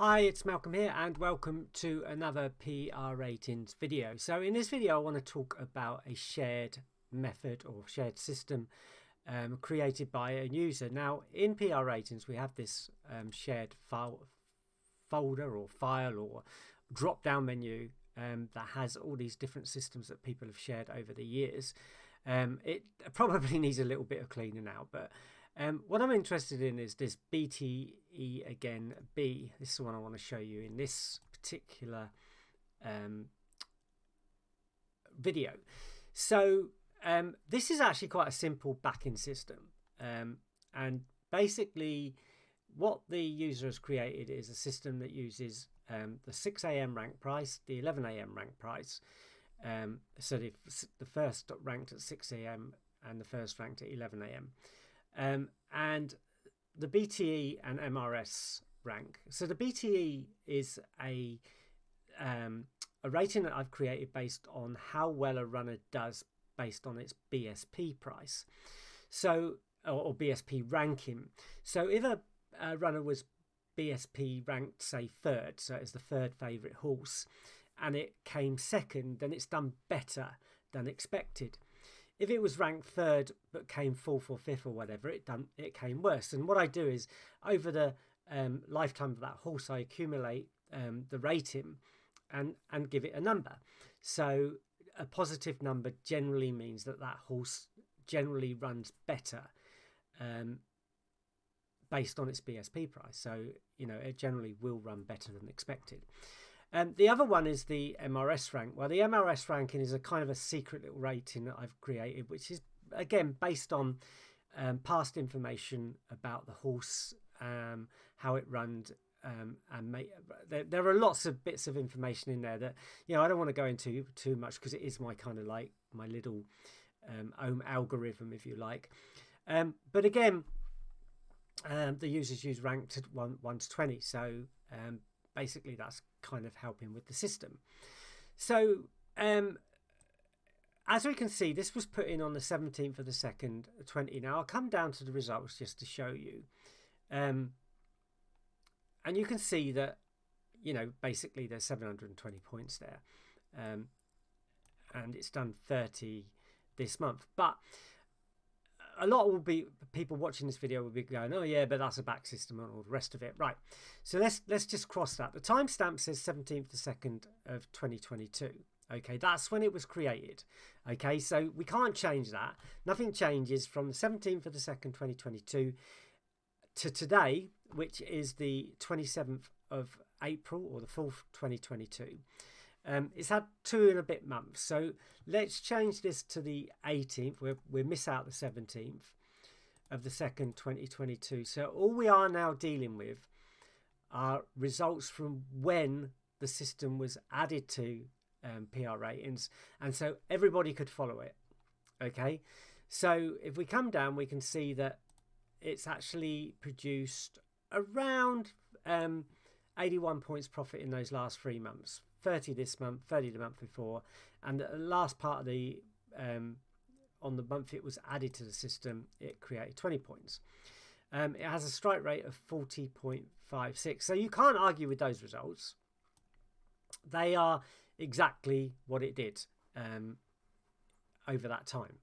Hi, it's Malcolm here and welcome to another PR ratings video. So in this video I want to talk about a shared method or shared system created by a user. Now in PR ratings we have this shared folder or file or drop down menu that has all these different systems that people have shared over the years. It probably needs a little bit of cleaning now, but what I'm interested in is this BTE Again B. This is the one I want to show you in this particular video. So this is actually quite a simple backing system, and basically what the user has created is a system that uses the 6 a.m. rank price, the 11 a.m. rank price. So the first ranked at 6 a.m. and the first ranked at 11 a.m. And the BTE and MRS rank. So the BTE is a rating that I've created based on how well a runner does based on its BSP price. So or BSP ranking. So if a runner was BSP ranked, say, third, so it's the third favourite horse, and it came second, then it's done better than expected. If it was ranked third but came fourth or fifth or whatever, it came worse. And what I do is over the lifetime of that horse, I accumulate the rating and give it a number. So a positive number generally means that that horse generally runs better based on its BSP price. So, you know, it generally will run better than expected. The other one is the MRS rank. Well, the MRS ranking is a kind of a secret little rating that I've created, which is, again, based on past information about the horse, how it runs, there are lots of bits of information in there that, you know, I don't want to go into too much because it is my kind of like my little own algorithm, if you like. But again, the users use ranked at 1 to 20. So basically that's kind of helping with the system. So as we can see, this was put in on the 17th of the 2nd 20. Now I'll come down to the results just to show you, and you can see that, you know, basically there's 720 points there, and it's done 30 this month. But a lot will be people watching this video will be going, oh yeah, but that's a back system and all the rest of it, right? So let's just cross that. The timestamp says 17th to 2nd of 2022. Okay, that's when it was created. Okay, so we can't change that. Nothing changes from the 17th of the 2nd 2022 to today, which is the 27th of April or the 4th 2022. It's had 2 and a bit months, so let's change this to the 18th. We'll miss out the 17th of the 2nd 2022. So all we are now dealing with are results from when the system was added to PR ratings, and so everybody could follow it. Okay, so if we come down, we can see that it's actually produced around 81 points profit in those last 3 months. 30 this month, 30 the month before, and the last part of the on the month it was added to the system, it created 20 points. It has a strike rate of 40.56, so you can't argue with those results. They are exactly what it did over that time.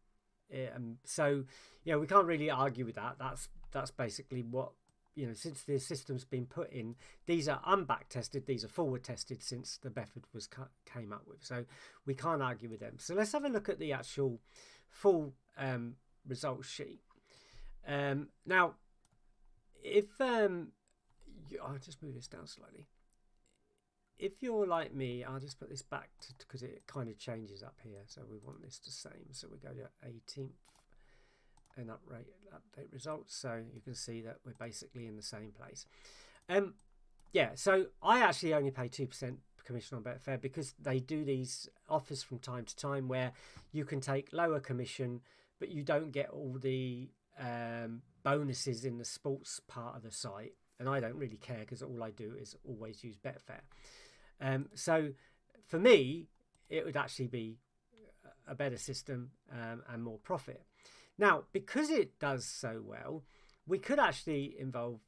So, you know, we can't really argue with that. That's basically what, you know, since the system's been put in, these are unback tested, these are forward tested since the method was came up with. So we can't argue with them. So let's have a look at the actual full results sheet. Now, if I'll just move this down slightly. If you're like me, I'll just put this back because it kind of changes up here. So we want this the same. So we go to 18th. And update results, so you can see that we're basically in the same place. Yeah, so I actually only pay 2% commission on Betfair because they do these offers from time to time where you can take lower commission, but you don't get all the bonuses in the sports part of the site. And I don't really care because all I do is always use Betfair. So for me, it would actually be a better system and more profit. Now, because it does so well, we could actually involve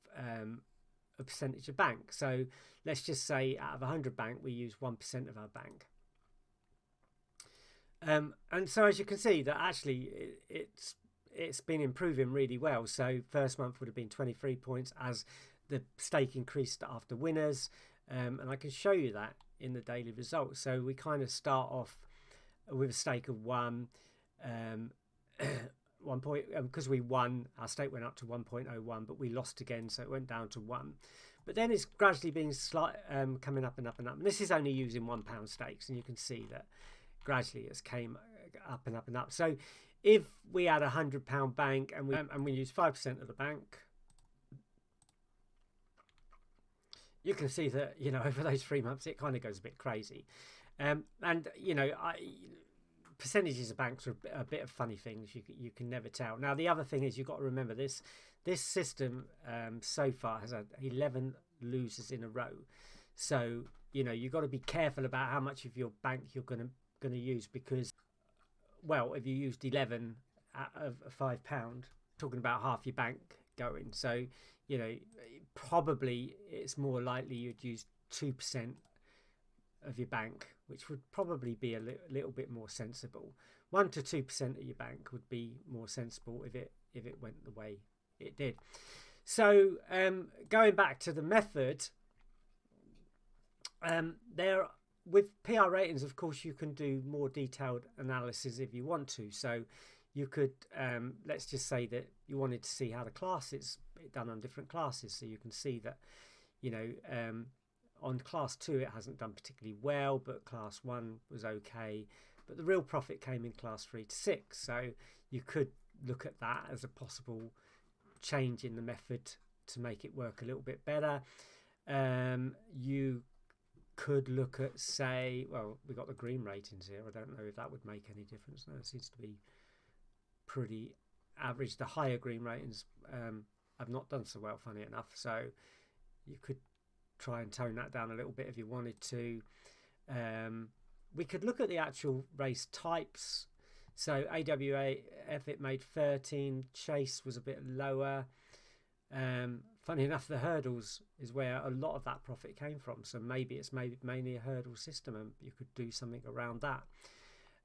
a percentage of bank. So let's just say out of 100 bank, we use 1% of our bank. And so as you can see that actually it's been improving really well. So first month would have been 23 points as the stake increased after winners. And I can show you that in the daily results. So we kind of start off with a stake of 1 point, because we won, our stake went up to 1.01, but we lost again, so it went down to 1. But then it's gradually been coming up and up and up. And this is only using £1 stakes, and you can see that gradually it's came up and up and up. So if we had a £100 bank and we use 5% of the bank, you can see that, you know, over those 3 months it kind of goes a bit crazy. And you know, percentages of banks are a bit of funny things. You can never tell. Now the other thing is, you've got to remember this system so far has had 11 losers in a row. So you know, you've got to be careful about how much of your bank you're going to use, because, well, if you used 11 of £5, talking about half your bank going. So you know, probably it's more likely you'd use 2% of your bank, which would probably be a little bit more sensible. 1 to 2% of your bank would be more sensible if it went the way it did. So going back to the method, there with PR ratings, of course, you can do more detailed analysis if you want to. So you could, let's just say that you wanted to see how the classes done on different classes. So you can see that, you know, on class 2 it hasn't done particularly well, but class 1 was okay. But the real profit came in class 3 to 6. So you could look at that as a possible change in the method to make it work a little bit better. You could look at, say, well, we got the green ratings here. I don't know if that would make any difference. No, it seems to be pretty average. The higher green ratings have not done so well, funny enough. So you could try and tone that down a little bit if you wanted to. We could look at the actual race types. So AWAF, it made 13. Chase was a bit lower. Funny enough, the hurdles is where a lot of that profit came from. So maybe it's mainly a hurdle system, and you could do something around that.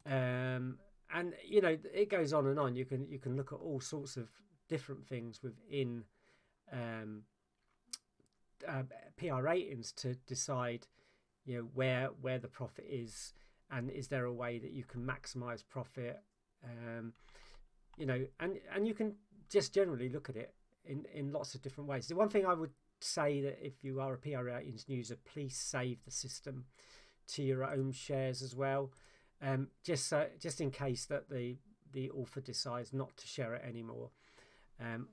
And you know, it goes on and on. You can look at all sorts of different things within PR ratings to decide, you know, where the profit is, and is there a way that you can maximize profit. You know, and you can just generally look at it in lots of different ways. The one thing I would say, that if you are a PR ratings user, please save the system to your own shares as well, just in case that the author decides not to share it anymore, and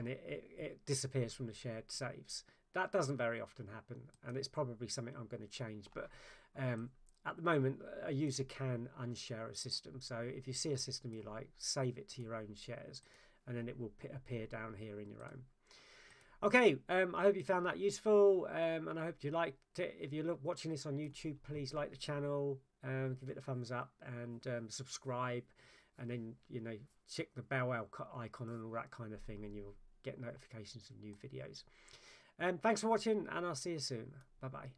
it disappears from the shared saves. That doesn't very often happen, and it's probably something I'm going to change. But at the moment, a user can unshare a system. So if you see a system you like, save it to your own shares, and then it will appear down here in your own. Okay, I hope you found that useful, and I hope you liked it. If you're watching this on YouTube, please like the channel, give it a thumbs up, and subscribe, and then, you know, check the bell icon and all that kind of thing, and you'll get notifications of new videos. Thanks for watching, and I'll see you soon. Bye bye.